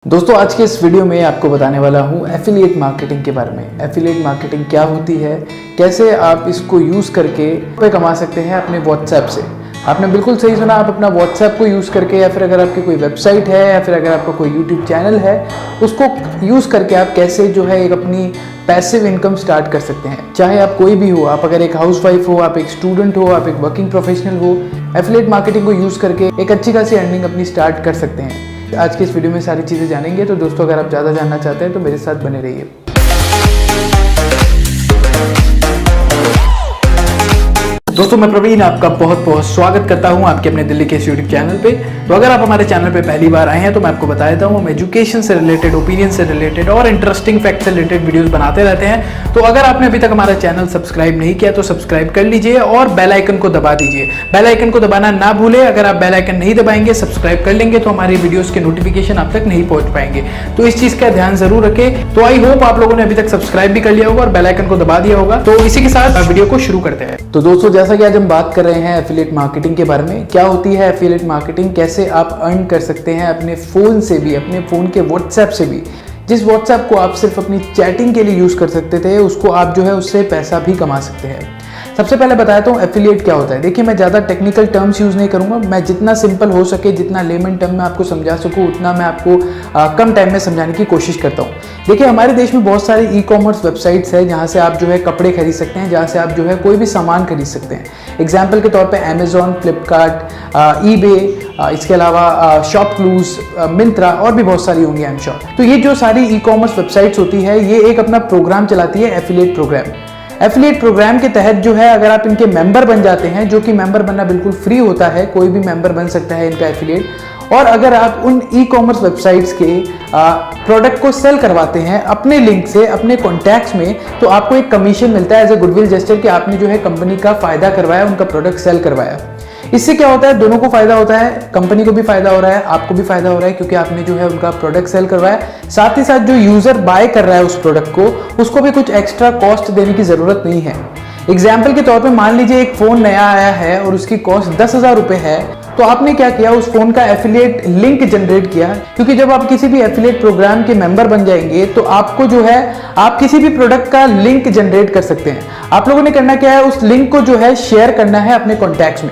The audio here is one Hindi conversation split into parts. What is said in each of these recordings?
दोस्तों आज के इस वीडियो में आपको बताने वाला हूँ एफिलिएट मार्केटिंग के बारे में। एफिलिएट मार्केटिंग क्या होती है, कैसे आप इसको यूज़ करके रुपये कमा सकते हैं अपने व्हाट्सएप से। आपने बिल्कुल सही सुना, आप अपना व्हाट्सएप को यूज़ करके या फिर अगर आपकी कोई वेबसाइट है या फिर अगर आपका कोई यूट्यूब चैनल है उसको यूज़ करके आप कैसे जो है एक अपनी पैसिव इनकम स्टार्ट कर सकते हैं। चाहे आप कोई भी हो, आप अगर एक हाउसवाइफ हो, आप एक स्टूडेंट हो, आप एक वर्किंग प्रोफेशनल हो, एफिलिएट मार्केटिंग को यूज़ करके एक अच्छी खासी अर्निंग अपनी स्टार्ट कर सकते हैं। आज की इस वीडियो में सारी चीज़ें जानेंगे। तो दोस्तों अगर आप ज़्यादा जानना चाहते हैं तो मेरे साथ बने रहिए। दोस्तों मैं प्रवीण आपका बहुत बहुत स्वागत करता हूं आपके अपने दिल्ली के यूट्यूब चैनल पे। तो अगर आप हमारे चैनल पे पहली बार आए हैं तो मैं आपको बता देता हूं, हम एजुकेशन से रिलेटेड, ओपिनियन से रिलेटेड और इंटरेस्टिंग फैक्ट से रिलेटेड वीडियोस बनाते रहते हैं। तो अगर आपने अभी तक हमारा चैनल सब्सक्राइब नहीं किया तो सब्सक्राइब कर लीजिए और बेल आइकन को दबा दीजिए। बेल आइकन को दबाना ना भूले। अगर आप बेल आइकन नहीं दबाएंगे, सब्सक्राइब कर लेंगे तो हमारी वीडियोस के नोटिफिकेशन आप तक नहीं पहुंच पाएंगे। तो इस चीज का ध्यान जरूर रखें। तो आई होप आप लोगों ने अभी तक सब्सक्राइब भी कर लिया होगा और बेल आइकन को दबा दिया होगा। तो इसी के साथ वीडियो को शुरू करते हैं। तो दोस्तों जैसा कि आज हम बात कर रहे हैं एफिलिएट मार्केटिंग के बारे में, क्या होती है एफिलिएट मार्केटिंग, कैसे आप अर्न कर सकते हैं अपने फ़ोन से भी, अपने फ़ोन के व्हाट्सएप से भी। जिस व्हाट्सएप को आप सिर्फ अपनी चैटिंग के लिए यूज़ कर सकते थे उसको आप जो है उससे पैसा भी कमा सकते हैं। सबसे पहले बताता हूँ एफिलिएट क्या होता है। देखिए मैं ज़्यादा टेक्निकल टर्म्स यूज़ नहीं करूँगा, मैं जितना सिंपल हो सके, जितना लेमन टर्म में आपको समझा सकूँ उतना मैं आपको कम टाइम में समझाने की कोशिश करता हूँ। देखिए हमारे देश में बहुत सारी ई कॉमर्स वेबसाइट्स है जहाँ से आप जो है कपड़े खरीद सकते हैं, जहाँ से आप जो है कोई भी सामान खरीद सकते हैं। एग्जाम्पल के तौर पर अमेजोन, फ्लिपकार्ट, ईबे, इसके अलावा शॉपक्लूज, मिंत्रा और भी बहुत सारी होंगी आई एम श्योर। तो ये जो सारी ई कॉमर्स वेबसाइट्स होती है ये एक अपना प्रोग्राम चलाती है, एफिलिएट प्रोग्राम। एफिलिएट प्रोग्राम के तहत जो है अगर आप इनके मेंबर बन जाते हैं, जो कि मेंबर बनना बिल्कुल फ्री होता है, कोई भी मेंबर बन सकता है इनका एफिलिएट, और अगर आप उन ई कॉमर्स वेबसाइट्स के प्रोडक्ट को सेल करवाते हैं अपने लिंक से, अपने कॉन्टैक्ट्स में, तो आपको एक कमीशन मिलता है एज ए गुडविल जेस्चर कि आपने जो है कंपनी का फायदा करवाया, उनका प्रोडक्ट सेल करवाया। इससे क्या होता है, दोनों को फायदा होता है, कंपनी को भी फायदा हो रहा है, आपको भी फायदा हो रहा है क्योंकि आपने जो है उनका प्रोडक्ट सेल करवाया। साथ ही साथ जो यूजर बाय कर रहा है उस प्रोडक्ट को, उसको भी कुछ एक्स्ट्रा कॉस्ट देने की जरूरत नहीं है। एग्जाम्पल के तौर पे मान लीजिए एक फोन नया आया है और उसकी कॉस्ट 10,000 रुपए है, तो आपने क्या किया, उस फोन का एफिलिएट लिंक जनरेट किया। क्योंकि जब आप किसी भी एफिलिएट प्रोग्राम के मेंबर बन जाएंगे तो आपको जो है आप किसी भी प्रोडक्ट का लिंक जनरेट कर सकते हैं। आप लोगों ने करना क्या है, उस लिंक को जो है शेयर करना है अपने कॉन्टैक्ट्स में।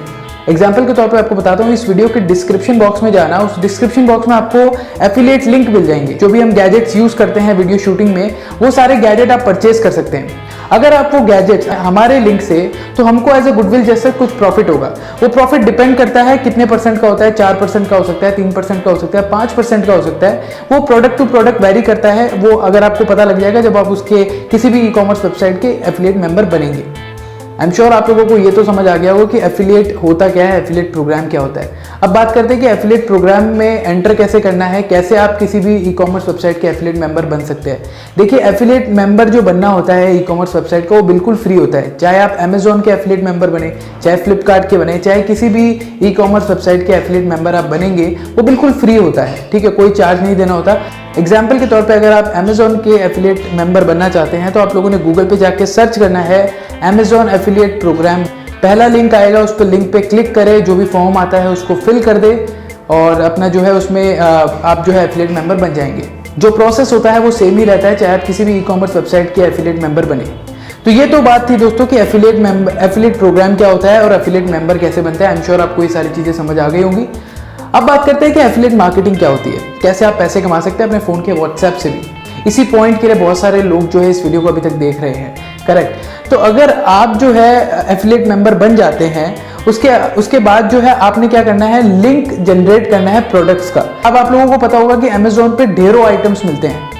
एग्जाम्पल के तौर पे आपको बताता हूँ, इस वीडियो के डिस्क्रिप्शन बॉक्स में जाना, उस डिस्क्रिप्शन बॉक्स में आपको एफिलिएट लिंक मिल जाएंगे। जो भी हम गैजेट्स यूज करते हैं वीडियो शूटिंग में, वो सारे गैजेट आप परचेज कर सकते हैं। अगर आप वो गैजेट्स हमारे लिंक से, तो हमको एज ए गुडविल जैसे कुछ प्रॉफिट होगा। वो प्रॉफिट डिपेंड करता है कितने परसेंट का होता है, 4% का हो सकता है, 3% का हो सकता है, 5% का हो सकता है। वो प्रोडक्ट टू प्रोडक्ट वेरी करता है। वो अगर आपको पता लग जाएगा जब आप उसके किसी भी ई कॉमर्स वेबसाइट के एफिलिएट मेंबर बनेंगे। आई एम श्योर आप लोगों को ये तो समझ आ गया होगा कि एफिलिएट होता क्या है, एफिलिएट प्रोग्राम क्या होता है। अब बात करते हैं कि एफिलिएट प्रोग्राम में एंटर कैसे करना है, कैसे आप किसी भी ई कॉमर्स वेबसाइट के एफिलिएट मेंबर बन सकते हैं। देखिए एफिलिएट मेंबर जो बनना होता है ई कॉमर्स वेबसाइट का, वो बिल्कुल फ्री होता है। चाहे आप अमेजोन के एफिलिएट मेंबर बने, चाहे फ्लिपकार्ट के बने, चाहे किसी भी ई कॉमर्स वेबसाइट के एफिलिएट मेंबर आप बनेंगे, वो बिल्कुल फ्री होता है। ठीक है, कोई चार्ज नहीं देना होता। एग्जाम्पल के तौर पे अगर आप अमेजोन के एफिलिएट मेंबर बनना चाहते हैं तो आप लोगों ने गूगल पे जाके सर्च करना है अमेजोन एफिलिएट प्रोग्राम। पहला लिंक आएगा, उस पर लिंक पे क्लिक करें, जो भी फॉर्म आता है उसको फिल कर दे और अपना जो है उसमें आप जो है एफिलिएट मेंबर बन जाएंगे। जो प्रोसेस होता है वो सेम ही रहता है चाहे आप किसी भी ई कॉमर्स वेबसाइट के एफिलिएट मेंबर बने। तो ये तो बात थी दोस्तों कि एफिलिएट प्रोग्राम क्या होता है और एफिलिएट मेंबर कैसे बनता है। आई एम श्योर आपको ये सारी चीज़ें समझ आ गई होंगी। अब बात करते हैं कि एफिलिएट मार्केटिंग क्या होती है, कैसे आप पैसे कमा सकते हैं अपने फ़ोन के व्हाट्सएप से भी। इसी पॉइंट के लिए बहुत सारे लोग जो है इस वीडियो को अभी तक देख रहे हैं, करेक्ट। तो अगर आप जो है एफिलिएट मेंबर बन जाते हैं, उसके बाद जो है आपने क्या करना है, लिंक जनरेट करना है प्रोडक्ट्स का। अब आप लोगों को पता होगा कि अमेजोन पे ढेरों आइटम्स मिलते हैं,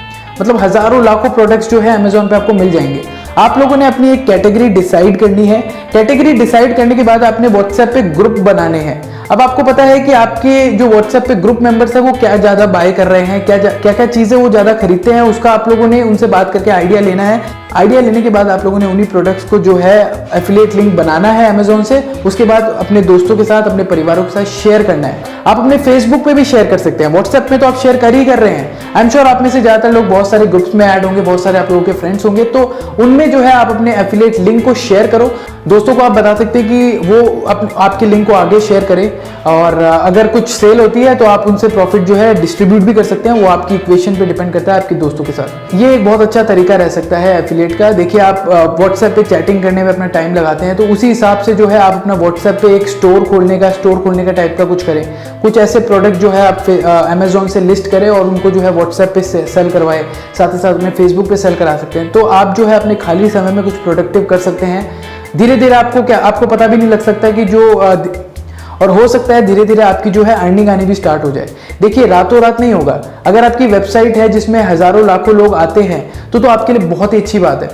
मतलब हजारों लाखों प्रोडक्ट्स जो है अमेजोन पे आपको मिल जाएंगे। आप लोगों ने अपनी एक कैटेगरी डिसाइड करनी है। कैटेगरी डिसाइड करने के बाद आपने व्हाट्सएप पे ग्रुप बनाने हैं। अब आपको पता है कि आपके जो व्हाट्सएप पे ग्रुप मेंबर्स है वो क्या ज़्यादा बाय कर रहे हैं, क्या चीज़ें वो ज़्यादा खरीदते हैं, उसका आप लोगों ने उनसे बात करके आइडिया लेना है। आइडिया लेने के बाद आप लोगों ने उन्हीं प्रोडक्ट्स को जो है एफिलिएट लिंक बनाना है अमेजोन से। उसके बाद अपने दोस्तों के साथ, अपने परिवारों के साथ शेयर करना है। आप अपने फेसबुक पे भी शेयर कर सकते हैं, व्हाट्सएप में तो आप शेयर कर ही कर रहे हैं। आई एम श्योर आप में से ज़्यादातर लोग बहुत सारे ग्रुप्स में ऐड होंगे, बहुत सारे आप लोगों के फ्रेंड्स होंगे, तो उनमें जो है आप अपने एफिलिएट लिंक को शेयर करो। दोस्तों को आप बता सकते हैं कि वो आपके लिंक को आगे शेयर करें, और अगर कुछ सेल होती है तो आप उनसे प्रॉफिट जो है डिस्ट्रीब्यूट भी कर सकते हैं। वो आपकी इक्वेशन पे डिपेंड करता है आपके दोस्तों के साथ। ये एक बहुत अच्छा तरीका रह सकता है एफिलिएट का। देखिए, आप व्हाट्सएप पे चैटिंग करने में अपना टाइम लगाते हैं, तो उसी हिसाब से जो है आप अपना व्हाट्सएप पे एक स्टोर खोलने का टाइप का कुछ करें। कुछ ऐसे प्रोडक्ट जो है आप अमेजोन से लिस्ट करें और उनको जो है व्हाट्सएप पे सेल करवाएं, साथ ही साथ में फेसबुक पे सेल करा सकते हैं। तो आप जो है अपने खाली समय में कुछ प्रोडक्टिव कर सकते हैं। धीरे धीरे आपको पता भी नहीं लग सकता है कि और हो सकता है धीरे धीरे आपकी जो है अर्निंग आनी भी स्टार्ट हो जाए। देखिए, रातों रात नहीं होगा। अगर आपकी वेबसाइट है जिसमें हजारों लाखों लोग आते हैं तो आपके लिए बहुत ही अच्छी बात है।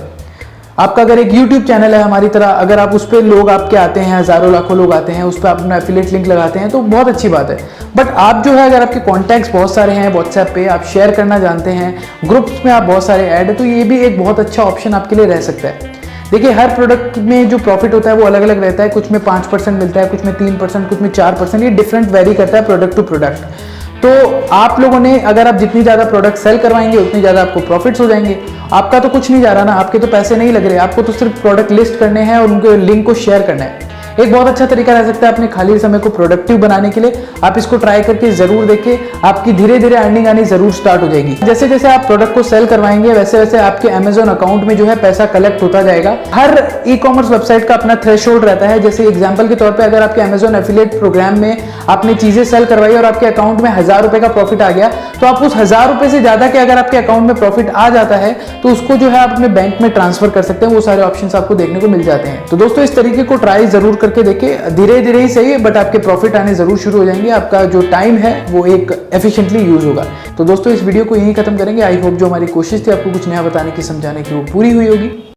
आपका अगर एक YouTube चैनल है हमारी तरह, अगर आप उस पर लोग आपके आते हैं, हजारों लाखों लोग आते हैं, उस पर आप अपना एफिलिएट लिंक लगाते हैं तो बहुत अच्छी बात है। बट आप जो है, अगर आपके कॉन्टैक्ट्स बहुत सारे हैं व्हाट्सएप पे, आप शेयर करना जानते हैं, ग्रुप्स में आप बहुत सारे ऐड है, तो ये भी एक बहुत अच्छा ऑप्शन आपके लिए रह सकता है। देखिए, हर प्रोडक्ट में जो प्रॉफिट होता है वो अलग अलग रहता है। कुछ में 5% मिलता है, कुछ में 3%, कुछ में 4%, ये डिफरेंट वेरी करता है प्रोडक्ट टू प्रोडक्ट। तो आप लोगों ने, अगर आप जितनी ज़्यादा प्रोडक्ट सेल करवाएंगे उतनी ज़्यादा आपको प्रॉफिट्स हो जाएंगे। आपका तो कुछ नहीं जा रहा ना, आपके तो पैसे नहीं लग रहे, आपको तो सिर्फ प्रोडक्ट लिस्ट करने हैं और उनके लिंक को शेयर करना है। एक बहुत अच्छा तरीका रह सकता है अपने खाली समय को प्रोडक्टिव बनाने के लिए। आप इसको ट्राई करके जरूर देखिए, आपकी धीरे धीरे अर्निंग आनी जरूर स्टार्ट हो जाएगी। जैसे जैसे आप प्रोडक्ट को सेल करवाएंगे वैसे वैसे आपके अमेजोन अकाउंट में जो है पैसा कलेक्ट होता जाएगा। हर ई कॉमर्स वेबसाइट का अपना थ्रेशोल्ड रहता है। जैसे एग्जाम्पल के तौर पर, अगर आपके अमेजोन एफिलिएट प्रोग्राम में आपने चीजें सेल करवाई और आपके अकाउंट में 1000 रुपए का प्रॉफिट आ गया, तो आप उस 1000 रुपए से ज्यादा के अगर आपके अकाउंट में प्रॉफिट आ जाता है तो उसको जो है आप अपने बैंक में ट्रांसफर कर सकते हैं। वो सारे ऑप्शंस आपको देखने को मिल जाते हैं। तो दोस्तों, इस तरीके को ट्राई जरूर करके देखिए। धीरे धीरे ही सही है, बट आपके प्रॉफिट आने जरूर शुरू हो जाएंगे। आपका जो टाइम है वो एक एफिशिएंटली यूज होगा। तो दोस्तों, इस वीडियो को यहीं खत्म करेंगे। आई होप जो हमारी कोशिश थी आपको कुछ नया बताने की, समझाने की, वो पूरी हुई होगी।